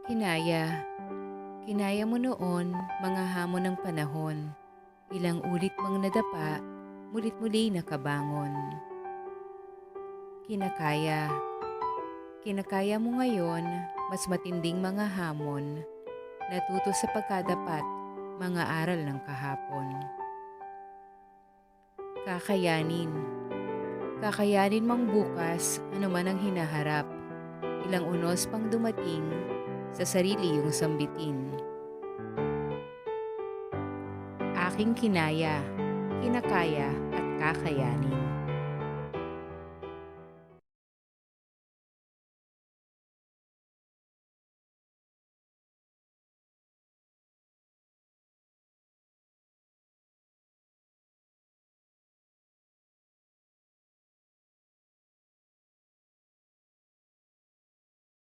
Kinaya. Kinaya mo noon mga hamon ng panahon. Ilang ulit mang nadapa, mulit muli nakabangon. Kinakaya. Kinakaya mo ngayon mas matinding mga hamon. Natuto sa pagkadapat, mga aral ng kahapon. Kakayanin. Kakayanin mong bukas anuman ang hinaharap. Ilang unos pang dumating, sa sarili yung sambitin. Aking kinaya, kinakaya at kakayanin.